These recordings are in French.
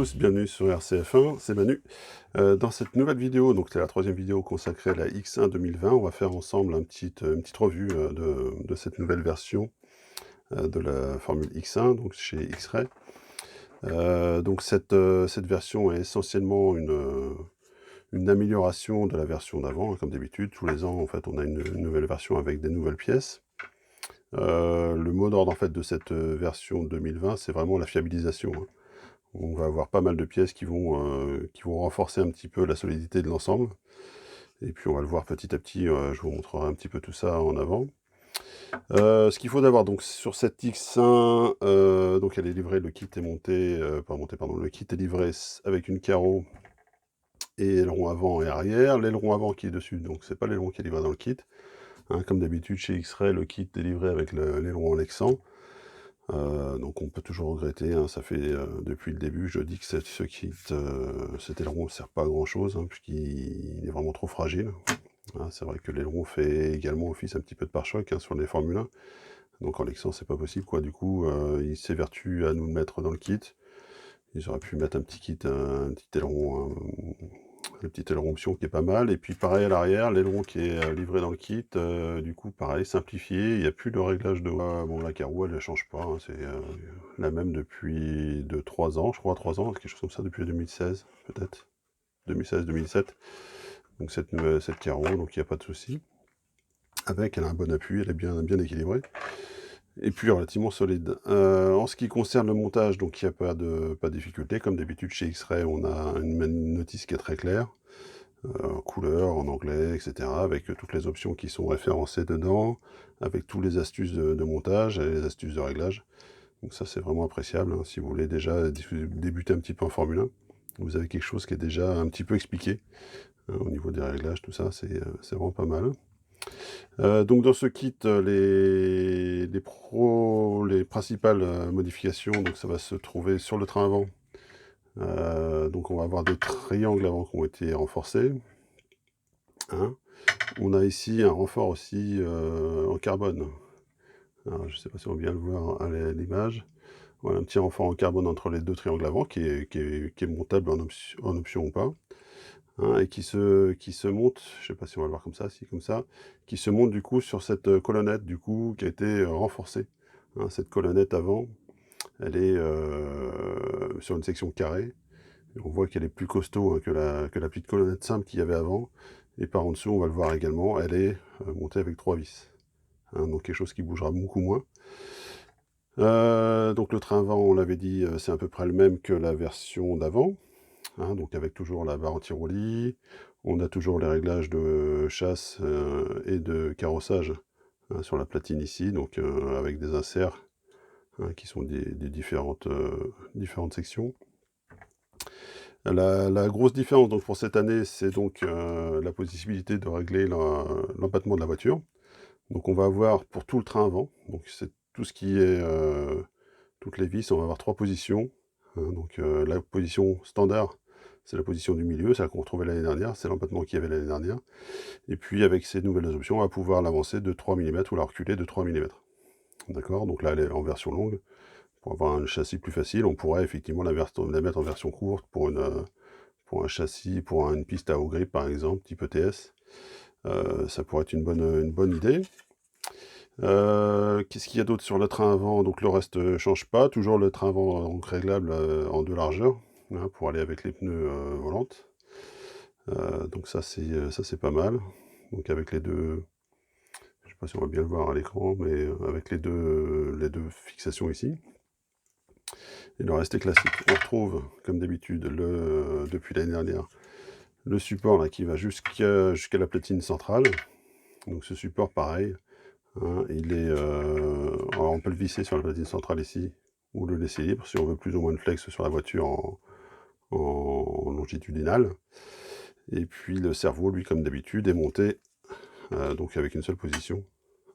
tous, bienvenue sur RCF1, c'est Manu. Dans cette nouvelle vidéo, donc c'est la troisième vidéo consacrée à la X1 2020, on va faire ensemble une petite revue de cette nouvelle version de la Formule X1, donc chez X-Ray. Donc cette version est essentiellement une amélioration de la version d'avant, hein, comme d'habitude. Tous les ans, en fait, on a une nouvelle version avec des nouvelles pièces. Le mot d'ordre en fait de cette version 2020, c'est vraiment la fiabilisation, hein. On va avoir pas mal de pièces qui vont renforcer un petit peu la solidité de l'ensemble. Et puis on va le voir petit à petit, je vous montrerai un petit peu tout ça en avant. Ce qu'il faut d'abord, donc sur cette X1, donc elle est livrée, le kit est monté, pas monté, pardon, le kit est livré avec une carreau et aileron avant et arrière. L'aileron avant qui est dessus, donc c'est pas l'aileron qui est livré dans le kit, hein. Comme d'habitude chez X-Ray, le kit est livré avec l'aileron en Lexan. Donc on peut toujours regretter, hein, ça fait, depuis le début, je dis que ce kit, cet aileron ne sert pas à grand chose, hein, puisqu'il est vraiment trop fragile. Hein, c'est vrai que l'aileron fait également office un petit peu de pare-choc, hein, sur les Formule 1. Donc en Lexan, c'est pas possible, quoi. Du coup, il s'évertue à nous le mettre dans le kit. Ils auraient pu mettre un petit kit, un petit aileron, le petit aileron option qui est pas mal. Et puis pareil à l'arrière, l'aileron qui est livré dans le kit, du coup pareil, simplifié, il n'y a plus de réglage de bon, la carreau elle ne change pas, hein, c'est la même depuis 3 ans, je crois, 3 ans, quelque chose comme ça, depuis 2016 peut-être, 2016-2017. Donc cette carreau, donc il n'y a pas de souci. Avec, elle a un bon appui, elle est bien équilibrée. Et puis relativement solide. En ce qui concerne le montage, donc il n'y a pas de difficulté. Comme d'habitude chez X-Ray, on a une notice qui est très claire, en couleur, en anglais, etc. Avec toutes les options qui sont référencées dedans, avec toutes les astuces de montage et les astuces de réglage. Donc ça c'est vraiment appréciable, hein. Si vous voulez déjà débuter un petit peu en Formule 1, vous avez quelque chose qui est déjà un petit peu expliqué, hein, au niveau des réglages, tout ça, c'est vraiment pas mal. Donc dans ce kit, les principales modifications, donc ça va se trouver sur le train avant. Donc on va avoir des triangles avant qui ont été renforcés, hein. On a ici un renfort aussi en carbone. Alors, je ne sais pas si on va bien le voir à l'image. Voilà, un petit renfort en carbone entre les deux triangles avant qui est montable en option ou pas. Hein, et qui se monte, je sais pas si on va le voir comme ça, si comme ça, qui se monte du coup sur cette colonnette du coup qui a été renforcée. Hein, cette colonnette avant, elle est sur une section carrée. Et on voit qu'elle est plus costaud, hein, que la petite colonnette simple qu'il y avait avant. Et par en dessous, on va le voir également, elle est montée avec 3 vis. Hein, donc quelque chose qui bougera beaucoup moins. Donc le train avant, on l'avait dit, c'est à peu près le même que la version d'avant. Hein, donc avec toujours la barre anti-roulis, on a toujours les réglages de chasse et de carrossage, hein, sur la platine ici, donc avec des inserts, hein, qui sont des différentes sections. La grosse différence donc pour cette année, c'est donc la possibilité de régler l'empattement de la voiture. Donc on va avoir pour tout le train avant, donc c'est tout ce qui est toutes les vis, on va avoir 3 positions, hein. Donc la position standard, c'est la position du milieu, celle qu'on retrouvait l'année dernière, c'est l'empattement qu'il y avait l'année dernière. Et puis avec ces nouvelles options, on va pouvoir l'avancer de 3 mm ou la reculer de 3 mm. D'accord? Donc là, elle est en version longue. Pour avoir un châssis plus facile, on pourrait effectivement la mettre en version courte pour un châssis, pour une piste à haut grip par exemple, type ETS. Ça pourrait être une bonne idée. Qu'est-ce qu'il y a d'autre sur le train avant? Donc le reste ne change pas, toujours le train avant donc réglable en 2 largeurs, hein, pour aller avec les pneus volantes. Donc ça c'est pas mal. Donc avec les deux, je sais pas si on va bien le voir à l'écran, mais avec les deux fixations ici. Et le reste est classique. On retrouve, comme d'habitude, depuis l'année dernière, le support là qui va jusqu'à la platine centrale. Donc ce support pareil, hein, il est, alors on peut le visser sur la platine centrale ici, ou le laisser libre si on veut plus ou moins de flex sur la voiture en longitudinal. Et puis le cerveau, lui, comme d'habitude, est monté donc avec une seule position,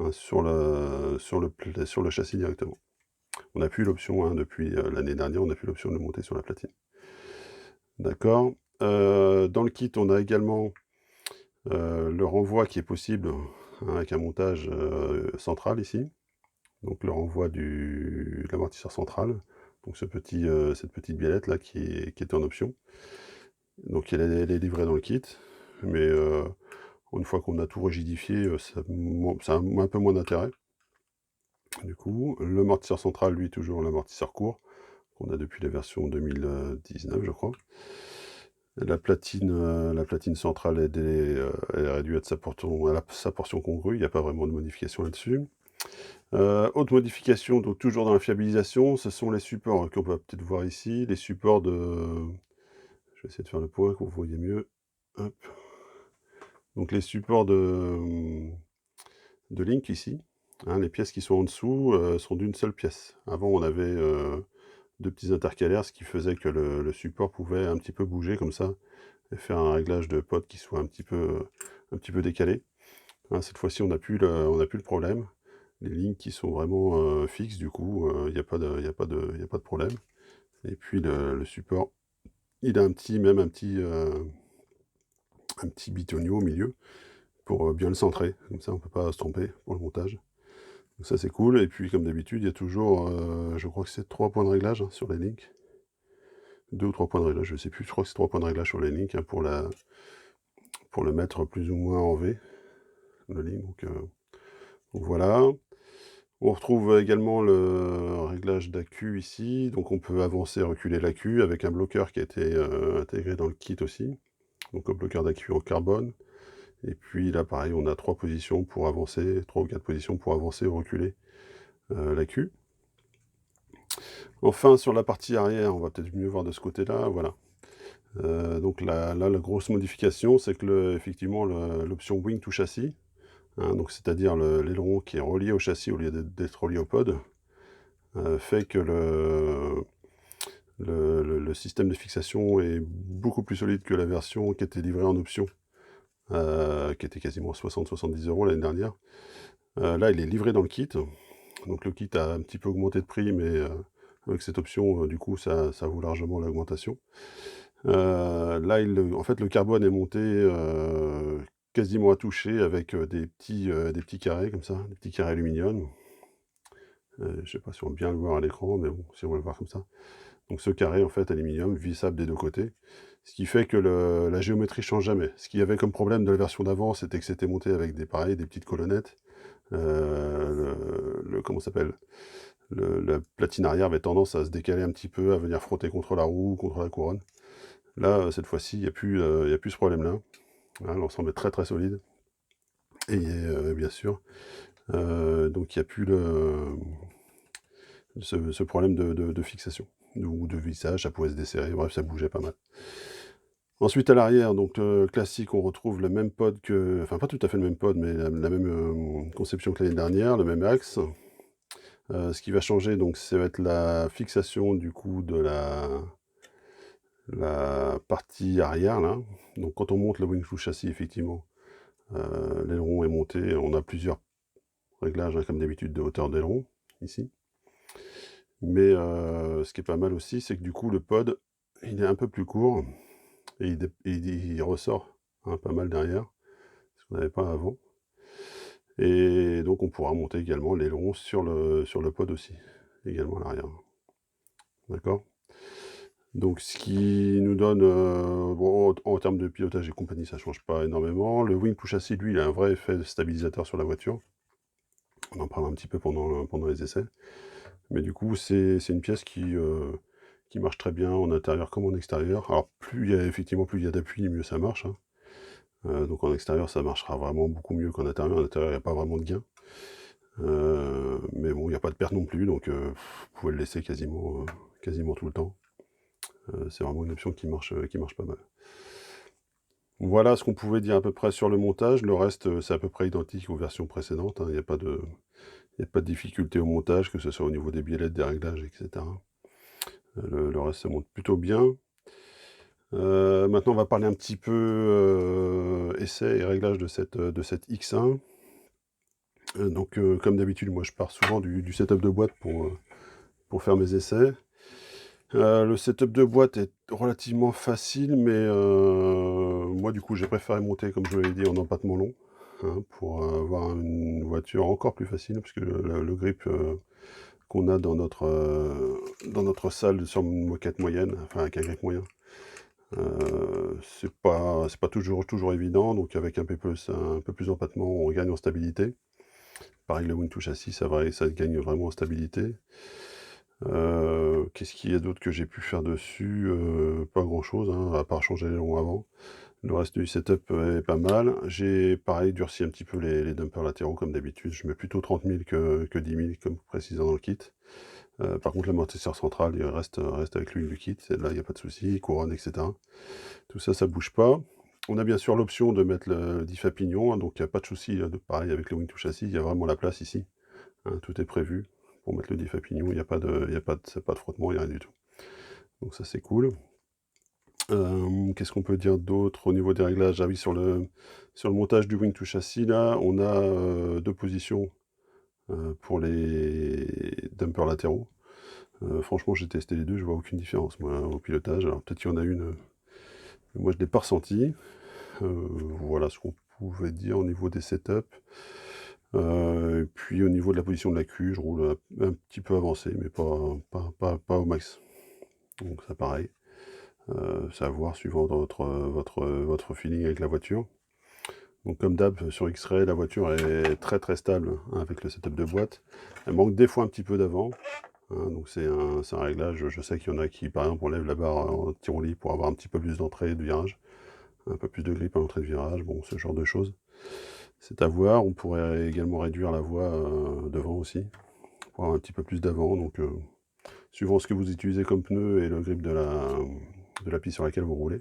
hein, sur le châssis directement. On n'a plus l'option, hein, depuis l'année dernière, on n'a plus l'option de le monter sur la platine. D'accord. Dans le kit, on a également le renvoi qui est possible, hein, avec un montage central ici. Donc le renvoi de l'amortisseur central. donc cette petite biellette là qui était en option. Donc elle est livrée dans le kit, mais une fois qu'on a tout rigidifié, ça a un peu moins d'intérêt. Du coup, le amortisseur central, lui, toujours l'amortisseur court, qu'on a depuis la version 2019, je crois. La platine centrale, elle est réduite à sa portion congrue, il n'y a pas vraiment de modification là-dessus. Autre modification, donc toujours dans la fiabilisation, ce sont les supports qu'on peut peut-être voir ici, les supports de... Je vais essayer de faire le point, que vous voyez mieux. Hop. Donc les supports de Link ici, hein, les pièces qui sont en dessous sont d'une seule pièce. Avant, on avait deux petits intercalaires, ce qui faisait que le support pouvait un petit peu bouger comme ça, et faire un réglage de pod qui soit un petit peu décalé. Hein, cette fois-ci, on n'a plus le problème. Les lignes qui sont vraiment fixes, du coup, il n'y a pas de problème. Et puis le support, il a un petit bitonio au milieu pour bien le centrer. Comme ça, on ne peut pas se tromper pour le montage. Donc ça, c'est cool. Et puis, comme d'habitude, il y a toujours, je crois que c'est 3 points de réglage hein, sur les links. 2 ou 3 points de réglage, je ne sais plus. Je crois que c'est 3 points de réglage sur les links hein, pour le mettre plus ou moins en V, le link. Donc voilà. On retrouve également le réglage d'AQ ici. Donc on peut avancer, reculer l'AQ avec un bloqueur qui a été intégré dans le kit aussi. Donc un bloqueur d'AQ en carbone. Et puis là, pareil, on a 3 positions pour avancer, 3 ou 4 positions pour avancer ou reculer l'AQ. Enfin, sur la partie arrière, on va peut-être mieux voir de ce côté-là, voilà. Donc là, la grosse modification, c'est que effectivement, l'option Wing to châssis, hein, donc c'est-à-dire l'aileron qui est relié au châssis au lieu d'être relié au pod, fait que le système de fixation est beaucoup plus solide que la version qui était livrée en option, qui était quasiment 60-70 € l'année dernière. Là, il est livré dans le kit, donc le kit a un petit peu augmenté de prix, mais avec cette option, du coup, ça vaut largement l'augmentation. Là, en fait, le carbone est monté quasiment à toucher avec des petits carrés comme ça, des petits carrés aluminium. Je ne sais pas si on va bien le voir à l'écran, mais bon, si on va le voir comme ça. Donc ce carré, en fait, aluminium, vissable des deux côtés. Ce qui fait que la géométrie change jamais. Ce qu'il y avait comme problème de la version d'avant, c'était que c'était monté avec des petites colonnettes. Comment ça s'appelle, la platine arrière avait tendance à se décaler un petit peu, à venir frotter contre la roue, contre la couronne. Là, cette fois-ci, il n'y a plus ce problème-là. Hein, l'ensemble est très très solide. Et bien sûr, donc il n'y a plus ce problème de fixation, ou de vissage, ça pouvait se desserrer, bref, ça bougeait pas mal. Ensuite, à l'arrière, donc classique, on retrouve le même pod enfin pas tout à fait le même pod, mais la même conception que l'année dernière, le même axe. Ce qui va changer, donc, ça va être la fixation du coup de la partie arrière, là. Donc quand on monte le wing to châssis, effectivement, l'aileron est monté, on a plusieurs réglages, hein, comme d'habitude, de hauteur d'aileron, ici. Mais ce qui est pas mal aussi, c'est que du coup, le pod, il est un peu plus court, et il ressort hein, pas mal derrière, ce qu'on n'avait pas avant. Et donc on pourra monter également l'aileron sur le pod aussi, également à l'arrière. D'accord? Donc ce qui nous donne, bon, en termes de pilotage et compagnie, ça ne change pas énormément. Le wing to châssis, lui, il a un vrai effet stabilisateur sur la voiture. On en parle un petit peu pendant les essais. Mais du coup, c'est une pièce qui marche très bien en intérieur comme en extérieur. Alors plus il y a d'appui, mieux ça marche. Hein. Donc en extérieur, ça marchera vraiment beaucoup mieux qu'en intérieur. En intérieur, il n'y a pas vraiment de gain. Mais bon, il n'y a pas de perte non plus, donc vous pouvez le laisser quasiment tout le temps. C'est vraiment une option qui marche pas mal. Voilà ce qu'on pouvait dire à peu près sur le montage. Le reste, c'est à peu près identique aux versions précédentes. Hein. Il n'y a pas de difficulté au montage, que ce soit au niveau des biellettes, des réglages, etc. Le reste, ça monte plutôt bien. Maintenant, on va parler un petit peu essai et réglage de cette X1. Donc, comme d'habitude, moi, je pars souvent du setup de boîte pour faire mes essais. Le setup de boîte est relativement facile, mais moi, du coup, j'ai préféré monter, comme je l'avais dit, en empattement long, hein, pour avoir une voiture encore plus facile, parce que le grip qu'on a dans notre salle sur une moquette moyenne, enfin avec un grip moyen. C'est pas toujours évident, donc avec un peu plus d'empattement, on gagne en stabilité. Pareil, le Wing2 châssis, ça gagne vraiment en stabilité. Qu'est-ce qu'il y a d'autre que j'ai pu faire dessus? Pas grand-chose, hein, à part changer les longs avant. Le reste du setup est pas mal. J'ai pareil durci un petit peu les dampers latéraux comme d'habitude. Je mets plutôt 30 000 que 10 000 comme précisé dans le kit. Par contre l'amortisseur central il reste avec l'huile du kit, là il n'y a pas de souci, couronne, etc. Tout ça, ça bouge pas. On a bien sûr l'option de mettre le diff à pignon, hein, donc il n'y a pas de souci, pareil avec le Wing2 châssis, il y a vraiment la place ici. Hein, tout est prévu pour mettre le diff à pignon, il n'y a pas de frottement, il n'y a rien du tout. Donc ça c'est cool. Qu'est-ce qu'on peut dire d'autre au niveau des réglages? Ah oui, sur le montage du Wing2 châssis, là, on a 2 positions pour les dampers latéraux. Franchement, j'ai testé les deux, je vois aucune différence, moi, au pilotage. Alors peut-être qu'il y en a une, moi je ne l'ai pas ressenti. Voilà ce qu'on pouvait dire au niveau des setups. Et puis au niveau de la position de la queue, je roule un petit peu avancé, mais pas au max. Donc ça pareil. C'est à voir suivant votre feeling avec la voiture. Donc comme d'hab sur X-Ray, la voiture est très stable, hein, avec le setup de boîte. Elle manque des fois un petit peu d'avant, hein, donc c'est un réglage. Je sais qu'il y en a qui par exemple enlèvent la barre en tiroli pour avoir un petit peu plus d'entrée de virage, un peu plus de grip à l'entrée de virage, bon ce genre de choses. C'est à voir. On pourrait également réduire la voie devant aussi, pour avoir un petit peu plus d'avant. Donc suivant ce que vous utilisez comme pneu et le grip de la piste sur laquelle vous roulez.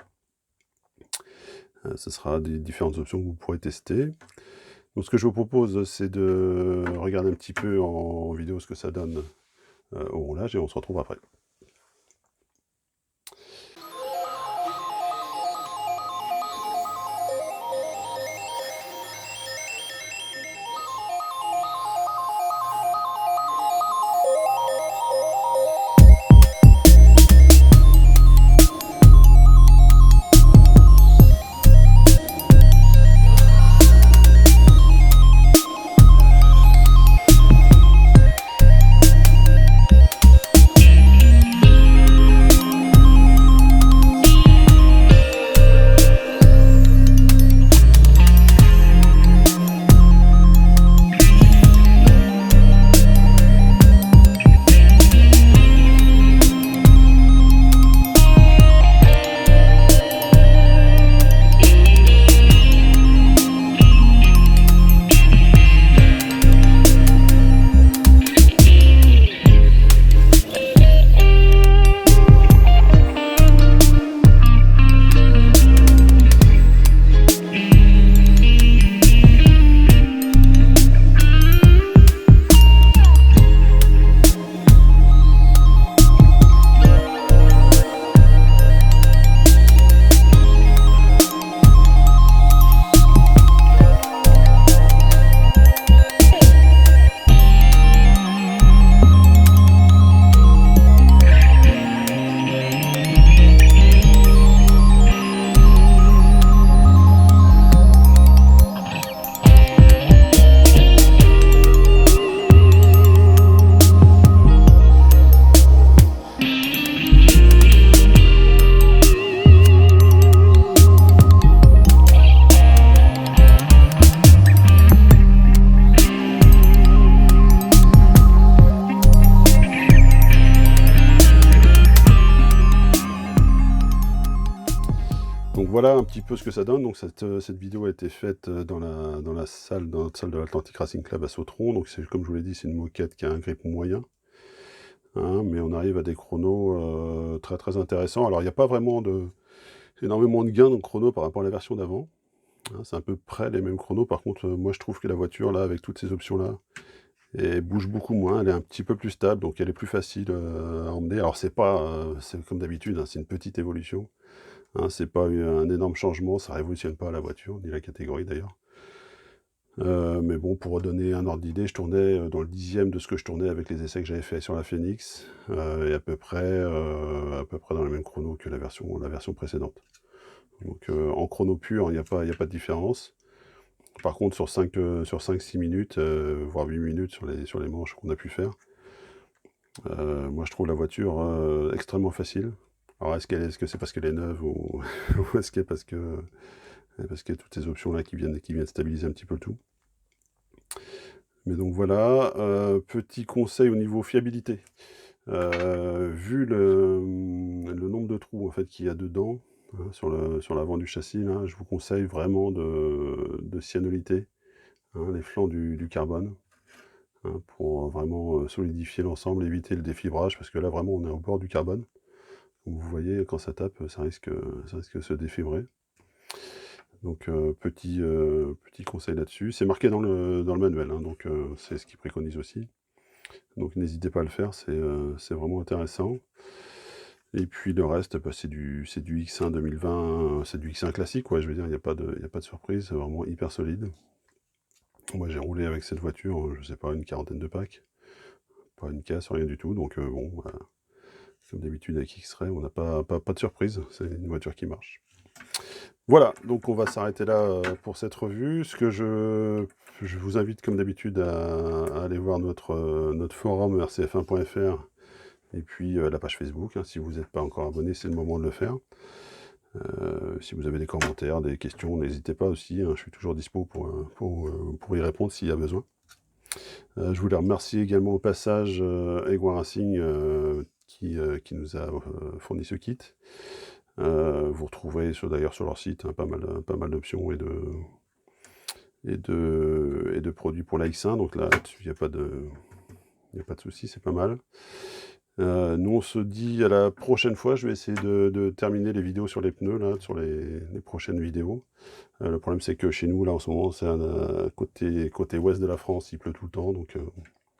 Ce sera des différentes options que vous pourrez tester. Donc ce que je vous propose, c'est de regarder un petit peu en vidéo ce que ça donne au roulage, et on se retrouve après. Donc voilà un petit peu ce que ça donne. Donc cette vidéo a été faite dans notre salle de l'Atlantic Racing Club à Sautron. Donc comme je vous l'ai dit, c'est une moquette qui a un grip moyen, hein, mais on arrive à des chronos très intéressants. Alors il n'y a pas vraiment énormément de gains dans le chrono par rapport à la version d'avant, hein, c'est à peu près les mêmes chronos. Par contre, moi je trouve que la voiture là, avec toutes ces options là, elle bouge beaucoup moins, elle est un petit peu plus stable, donc elle est plus facile à emmener. Alors c'est comme d'habitude, hein, c'est une petite évolution. Hein, c'est pas un énorme changement, ça révolutionne pas la voiture, ni la catégorie d'ailleurs. Mais bon, pour redonner un ordre d'idée, je tournais dans le 10e de ce que je tournais avec les essais que j'avais fait sur la Phoenix, et à peu près dans les mêmes chronos que la version précédente. Donc en chrono pur, il n'y a pas de différence. Par contre, sur 5-6 minutes, voire 8 minutes sur les manches qu'on a pu faire, Moi je trouve la voiture extrêmement facile. Alors est-ce que c'est parce qu'elle est neuve ou, ou est-ce que parce qu'il y a toutes ces options là qui viennent stabiliser un petit peu le tout. Mais donc voilà, petit conseil au niveau fiabilité. Vu le nombre de trous en fait qu'il y a dedans, hein, sur l'avant du châssis là, je vous conseille vraiment de cyanoliter, hein, les flancs du carbone, hein, pour vraiment, solidifier l'ensemble, éviter le défibrage parce que là vraiment on est au bord du carbone. Donc vous voyez quand ça tape, ça risque de se défibrer. Donc petit conseil là-dessus. C'est marqué dans le manuel, hein, donc c'est ce qu'ils préconisent aussi. Donc n'hésitez pas à le faire, c'est vraiment intéressant. Et puis le reste, bah, c'est du X1 2020, c'est du X1 classique, ouais, je veux dire, il y a pas de surprise, c'est vraiment hyper solide. Moi, j'ai roulé avec cette voiture, je sais pas, une quarantaine de packs, pas une casse, rien du tout, donc bon, comme d'habitude avec X-Ray, on n'a pas de surprise, c'est une voiture qui marche. Voilà, donc on va s'arrêter là, pour cette revue. Je vous invite comme d'habitude à aller voir notre forum rcf1.fr et puis la page Facebook, hein. Si vous n'êtes pas encore abonné, c'est le moment de le faire. Si vous avez des commentaires, des questions, n'hésitez pas aussi, hein, je suis toujours dispo pour y répondre s'il y a besoin. Je voulais remercier également au passage Egua Racing qui nous a fourni ce kit. Vous retrouverez d'ailleurs sur leur site, hein, pas mal d'options et de produits pour la X1, donc là-dessus il n'y a pas de souci, c'est pas mal. Nous on se dit à la prochaine fois, je vais essayer de terminer les vidéos sur les pneus, là, sur les prochaines vidéos. Le problème c'est que chez nous, là en ce moment, c'est côté ouest de la France, il pleut tout le temps, donc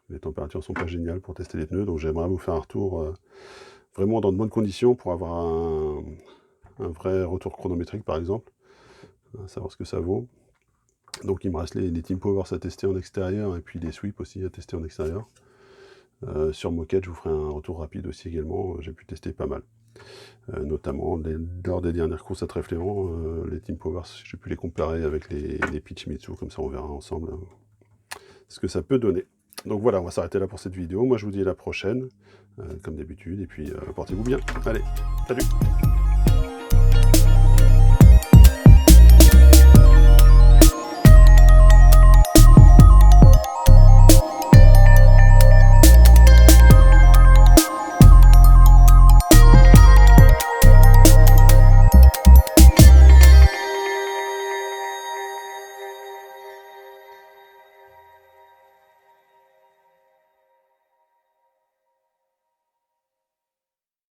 les températures sont pas géniales pour tester les pneus, donc j'aimerais vous faire un retour vraiment dans de bonnes conditions pour avoir un vrai retour chronométrique par exemple, savoir ce que ça vaut. Donc il me reste les Team Powers à tester en extérieur et puis les sweeps aussi à tester en extérieur. Sur Moquette, je vous ferai un retour rapide aussi également, j'ai pu tester pas mal. Notamment lors des dernières courses à Tréfléan, les Team Powers, j'ai pu les comparer avec les Pitchmitsu, comme ça on verra ensemble ce que ça peut donner. Donc voilà, on va s'arrêter là pour cette vidéo. Moi je vous dis à la prochaine, comme d'habitude, et puis portez-vous bien. Allez, salut!